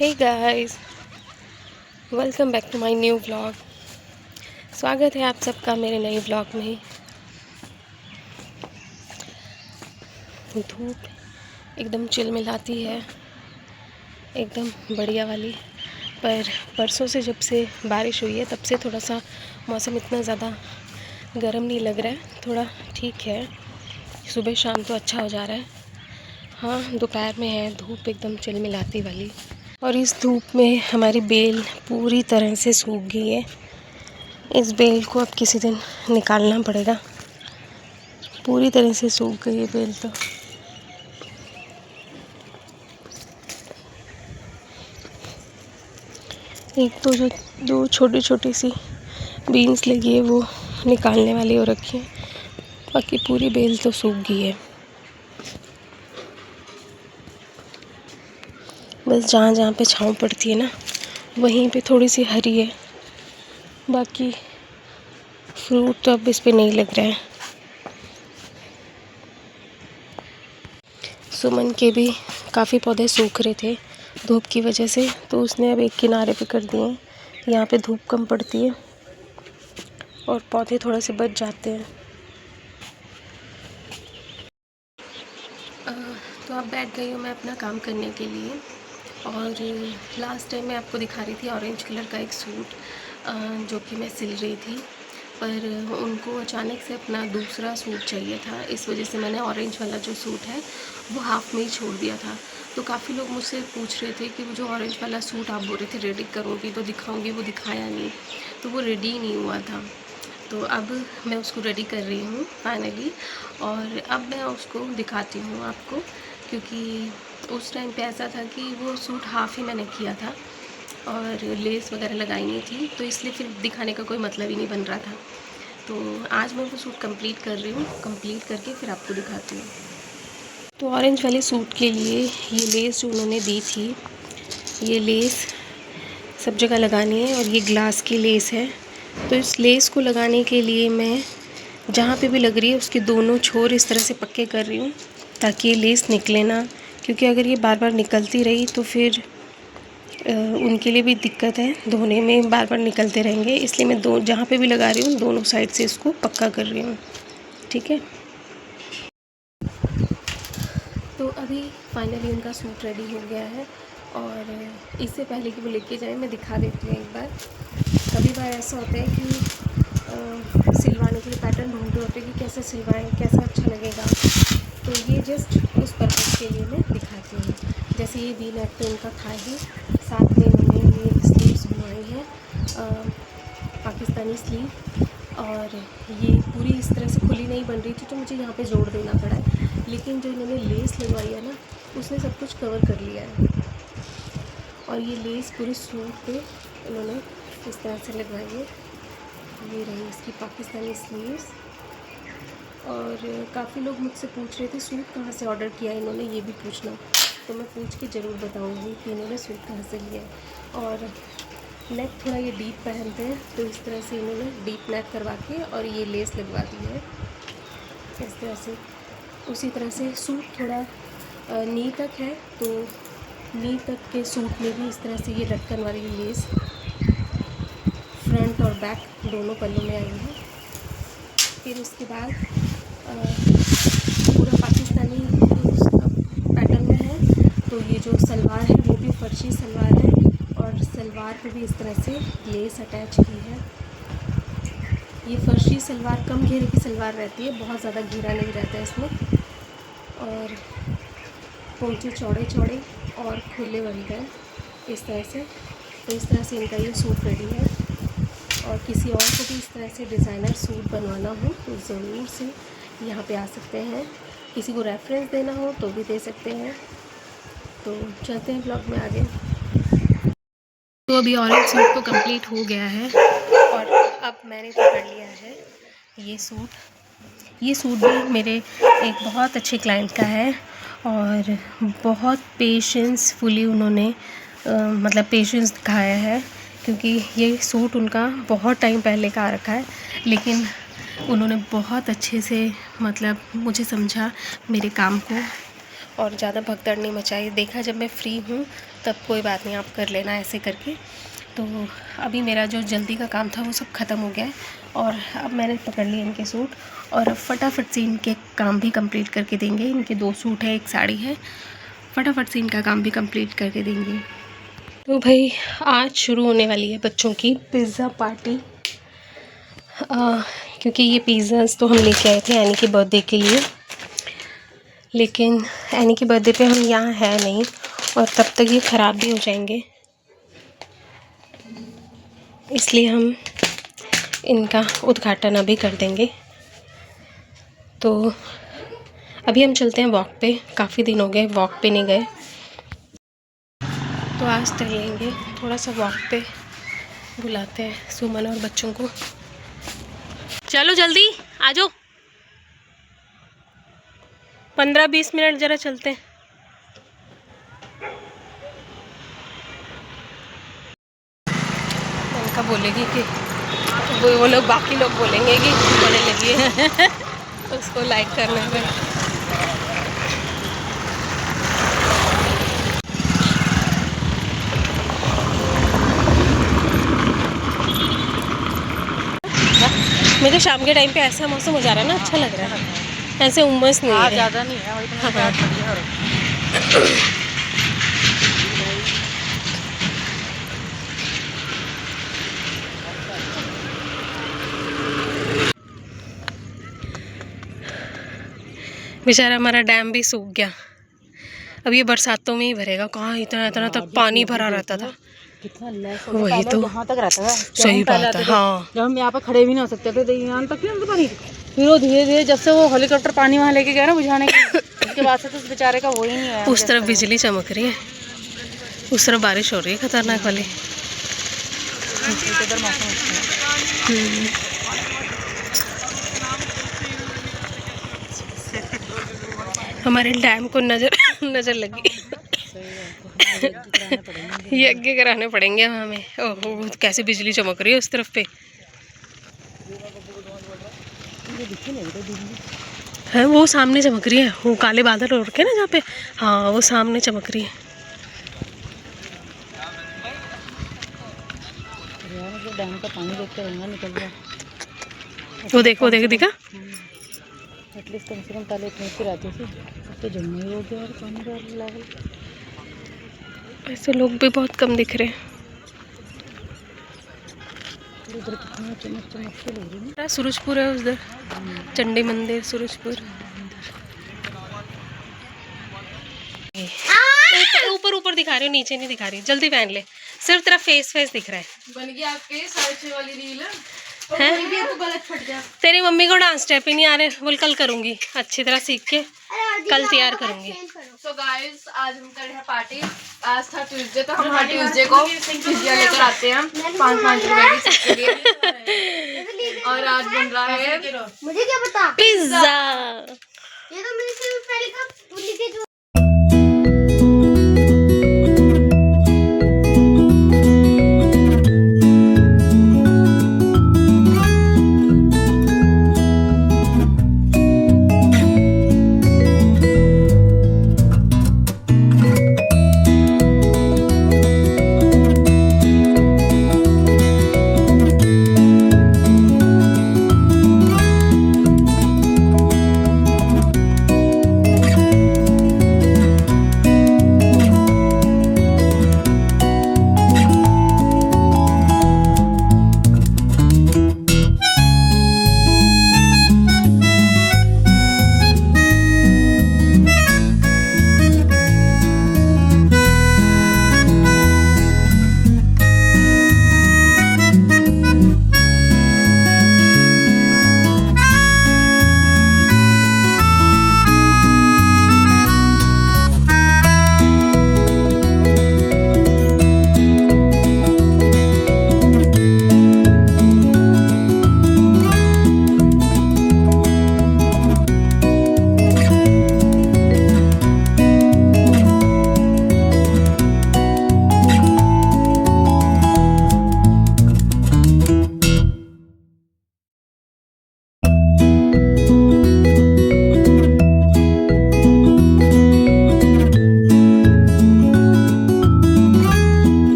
Hey guys, welcome back to my new vlog. स्वागत है आप सबका मेरे नए व्लॉग में। धूप एकदम चिलमिलाती है, एकदम बढ़िया वाली। पर परसों से जब से बारिश हुई है तब से थोड़ा सा मौसम इतना ज़्यादा गर्म नहीं लग रहा है, थोड़ा ठीक है। सुबह शाम तो अच्छा हो जा रहा है। हाँ, दोपहर में है धूप एकदम चिलमिलाती वाली। और इस धूप में हमारी बेल पूरी तरह से सूख गई है। इस बेल को अब किसी दिन निकालना पड़ेगा। पूरी तरह से सूख गई है बेल तो। एक तो जो दो छोटी छोटी सी बीन्स लगी है वो निकालने वाली हो रखी है, बाकी पूरी बेल तो सूख गई है। बस जहाँ जहाँ पे छाँव पड़ती है ना वहीं पे थोड़ी सी हरी है, बाकी फ्रूट तो अब इस पे नहीं लग रहा है। सुमन के भी काफ़ी पौधे सूख रहे थे धूप की वजह से, तो उसने अब एक किनारे पे कर दिए। यहाँ पे धूप कम पड़ती है और पौधे थोड़े से बच जाते हैं। तो अब बैठ गई हूँ मैं अपना काम करने के लिए। और लास्ट टाइम मैं आपको दिखा रही थी ऑरेंज कलर का एक सूट जो कि मैं सिल रही थी, पर उनको अचानक से अपना दूसरा सूट चाहिए था। इस वजह से मैंने ऑरेंज वाला जो सूट है वो हाफ़ में ही छोड़ दिया था। तो काफ़ी लोग मुझसे पूछ रहे थे कि वो जो ऑरेंज वाला सूट आप बोल रहे थे रेडी करूँगी तो दिखाऊँगी, वो दिखाया नहीं, तो वो रेडी ही नहीं हुआ था। तो अब मैं उसको रेडी कर रही हूँ फाइनली, और अब मैं उसको दिखाती हूँ आपको, क्योंकि उस टाइम पे ऐसा था कि वो सूट हाफ़ ही मैंने किया था और लेस वगैरह लगाई नहीं थी, तो इसलिए फिर दिखाने का कोई मतलब ही नहीं बन रहा था। तो आज मैं वो सूट कंप्लीट कर रही हूँ, कंप्लीट करके फिर आपको दिखाती हूँ। तो ऑरेंज वाले सूट के लिए ये लेस जो उन्होंने दी थी, ये लेस सब जगह लगानी है और ये ग्लास की लेस है। तो इस लेस को लगाने के लिए मैं जहाँ पे भी लग रही है उसके दोनों छोर इस तरह से पक्के कर रही हूँ ताकि ये लेस निकले ना, क्योंकि अगर ये बार बार निकलती रही तो फिर उनके लिए भी दिक्कत है, धोने में बार बार निकलते रहेंगे। इसलिए मैं जहाँ पे भी लगा रही हूँ दोनों साइड से इसको पक्का कर रही हूँ। ठीक है, तो अभी फाइनली उनका सूट रेडी हो गया है। और इससे पहले कि वो लेके जाए मैं दिखा देती हूँ एक बार। कभी बार ऐसा होता है कि सिलवाने के लिए पैटर्न ढूंढते होते हैं कि कैसे सिलवाएं, कैसा अच्छा लगेगा, तो ये जस्ट उस पर्पज़ के लिए मैं दिखाती हूँ। जैसे ये वी नेक तो उनका था ही, साथ में मैंने ये स्लीव्स बनवाई है पाकिस्तानी स्लीव, और ये पूरी इस तरह से खुली नहीं बन रही थी तो मुझे यहाँ पे जोड़ देना पड़ा है। लेकिन जो इन्होंने लेस लगवाई है ना उसने सब कुछ कवर कर लिया है। और ये लेस पूरे सूट पे इन्होंने इस तरह से लगवाई है। ये रही इसकी पाकिस्तानी स्लीव्स। और काफ़ी लोग मुझसे पूछ रहे थे सूट कहाँ से ऑर्डर किया इन्होंने, ये भी पूछना, तो मैं पूछ के ज़रूर बताऊँगी कि इन्होंने सूट कहाँ से लिया है। और नेक थोड़ा ये डीप पहनते हैं तो इस तरह से इन्होंने डीप नेक करवा के और ये लेस लगवा दी है इस तरह से। उसी तरह से सूट थोड़ा नी तक है, तो नी तक के सूट में भी इस तरह से ये लटकन वाली लेस फ्रंट और बैक दोनों पल्लों में आई है। फिर उसके बाद पूरा पाकिस्तानी पैटर्न में है, तो ये जो सलवार है वो भी फर्शी सलवार है और सलवार पे भी इस तरह से लेस अटैच की है। ये फर्शी सलवार कम घेरे की सलवार रहती है, बहुत ज़्यादा घेरा नहीं रहता है इसमें, और पोंचे चौड़े चौड़े और खुले बनते हैं इस तरह से। तो इस तरह से इनका ये सूट रेडी है। और किसी और को भी इस तरह से डिज़ाइनर सूट बनवाना हो तो ज़रूर से यहाँ पे आ सकते हैं। किसी को रेफरेंस देना हो तो भी दे सकते हैं। तो चलते हैं ब्लॉग में आगे। तो अभी ऑरेंज सूट तो कंप्लीट हो गया है और अब मैंने पकड़ लिया है ये सूट। ये सूट भी मेरे एक बहुत अच्छे क्लाइंट का है और बहुत पेशेंसफुली उन्होंने मतलब पेशेंस दिखाया है, क्योंकि ये सूट उनका बहुत टाइम पहले का आ रखा है, लेकिन उन्होंने बहुत अच्छे से मतलब मुझे समझा मेरे काम को और ज़्यादा भगदड़ नहीं मचाई। देखा जब मैं फ्री हूँ तब कोई बात नहीं, आप कर लेना ऐसे करके। तो अभी मेरा जो जल्दी का काम था वो सब ख़त्म हो गया है और अब मैंने पकड़ लिए इनके सूट और फटाफट से इनके काम भी कंप्लीट करके देंगे। इनके 2 सूट है, 1 साड़ी है, फटाफट से इनका काम भी कंप्लीट करके देंगे। तो भाई आज शुरू होने वाली है बच्चों की पिज़्ज़ा पार्टी, क्योंकि ये पिज़्ज़ाज़ तो हम लेके आए थे एनी के बर्थडे के लिए, लेकिन एनी के बर्थडे पे हम यहाँ है नहीं और तब तक ये ख़राब भी हो जाएंगे, इसलिए हम इनका उद्घाटन अभी कर देंगे। तो अभी हम चलते हैं वॉक पे, काफ़ी दिन हो गए वॉक पे नहीं गए, तो आज चलेंगे थोड़ा सा वॉक पे। बुलाते हैं सुमन और बच्चों को। चलो जल्दी आ जाओ, 15-20 मिनट ज़रा चलते हैं। उनका बोलेगी कि वो लोग, बाकी लोग बोलेंगे कि बड़े लगी उसको लाइक करना है। मुझे शाम के टाइम पे ऐसा मौसम हो जा रहा है ना, अच्छा लग रहा है, ऐसे उमस नहीं है, ज़्यादा नहीं है। हाँ। बेचारा हमारा डैम भी सूख गया। अब ये बरसातों में ही भरेगा, कहाँ इतना इतना तक पानी भरा रहता था। कितना वही तो यहाँ तक रहता था, सही बात है। हाँ, जब हम यहाँ पे खड़े भी नहीं हो सकते थे, यहाँ तक नहीं पानी। फिर वो धीरे धीरे जब से वो हेलीकॉप्टर पानी वहाँ लेके गया ना बुझाने के, उसके बाद से तो उस बेचारे का वो ही नहीं है। उस तरफ बिजली चमक रही है, उस तरफ बारिश हो रही है खतरनाक वाली। इधर मौसम अच्छा है। हमारे डैम को नज़र लगी। यज्ञ कराने पड़ेंगे हमें। ओहो, कैसे बिजली चमक रही है उस तरफ पे। है वो सामने चमक रही है, वो काले बादल उड़ के ना जहाँ पे, हाँ वो सामने चमक रही है। डैम का पानी देख कर निकल गया। वो देखो दिखा। एटलीस्ट कम से कम पहले इतनी सी रहती थी, अब तो जम्मू ही हो गया और पानी का लेवल। ऐसे लोग भी बहुत कम दिख रहे हैं। उधर कितना चमक के लग रही है। सूरजपुर है उधर, चंडी मंदिर सूरजपुर। ऊपर ऊपर दिखा रही हो, नीचे नहीं दिखा रही। जल्दी पहन ले, सिर्फ तेरा फेस दिख रहा है। बन गया आपके 6.5 वाली रील है? तो गलत फट गया। तेरी मम्मी को डांस स्टेप ही नहीं आ रहे, बोल कल करूंगी अच्छी तरह सीख के, कल तैयार करूंगी। तो गाइस आज हम कर रहे हैं पार्टी। आज था ट्यूसडे, तो हम हर ट्यूसडे को पिज्जा लेकर आते हैं 5-5 रुपए की सबके लिए। और आज बन रहा है, मुझे क्या पता, पिज्जा। ये तो मैंने सिर्फ पहले का लिखे जो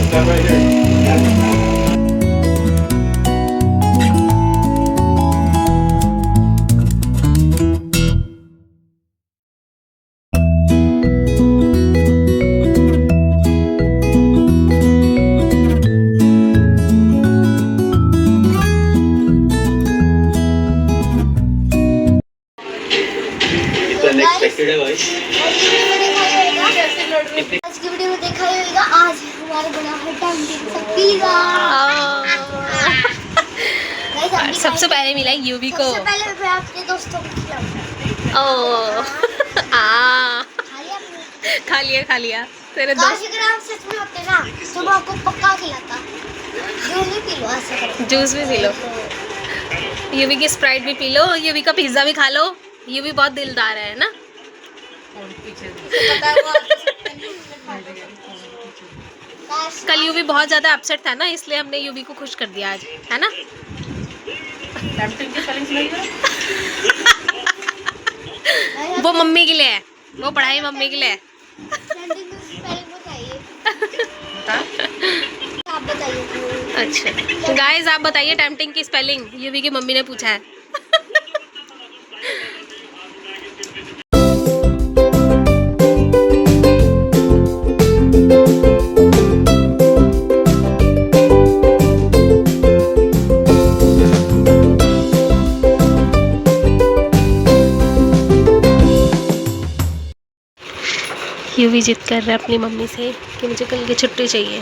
Stand right here. अनएक्सपेक्टेड है भाई। आज की वीडियो में देखा ही होगा, आज हमारे बना है डंकिन का पिज़्ज़ा। Guys, अभी सबसे पहले मिला यूवी को। सबसे पहले मैं अपने दोस्तों को खिलाऊंगा। ओ खा लिया आपने? खा लिया तेरे काश दोस्त। अगर आप सच में होते ना तो मैं आपको पक्का खिलाता। जूस भी पी लो ऐसे करो। जूस भी पी लो, यूवी की स्प्राइट भी पी लो, यूवी का पिज्ज़ा भी खा लो। यूवी बहुत दिलदार है ना। पता है वो आपको सब काश कल यूवी बहुत ज़्यादा अपसेट था ना, इसलिए हमने यूवी को खुश कर दिया आज, है ना। वो मम्मी के लिए है, वो पढ़ाई मम्मी के लिए है। डंकिन का स्पेलिंग बताइए। आप बताइए। अच्छा गाइस, आप बताइए टेम्पटिंग की स्पेलिंग। यूवी की मम्मी ने पूछा है। यूवी जिद कर रहा है अपनी मम्मी से कि मुझे कल की छुट्टी चाहिए।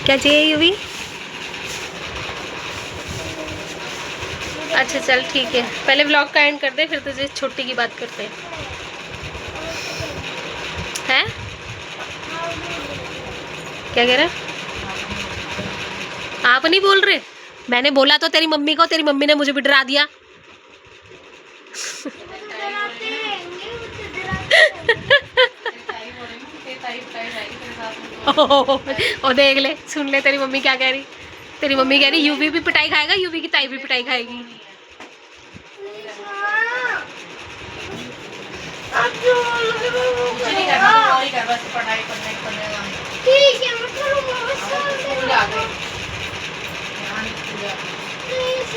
क्या चाहिए यूवी? अच्छा चल ठीक है, पहले व्लॉग का एंड कर दे, फिर तुझे छुट्टी की बात करते हैं। हैं? क्या कह रहा है? आप नहीं बोल रहे? मैंने बोला तो तेरी मम्मी को, तेरी मम्मी ने मुझे भी डरा दिया। ओ देख ले, सुन ले तेरी मम्मी क्या कह रही। तेरी मम्मी कह रही यूवी भी पिटाई खाएगा, यूवी की ताई भी पिटाई खाएगी। ठीक है, मैं करूँगा। प्लीज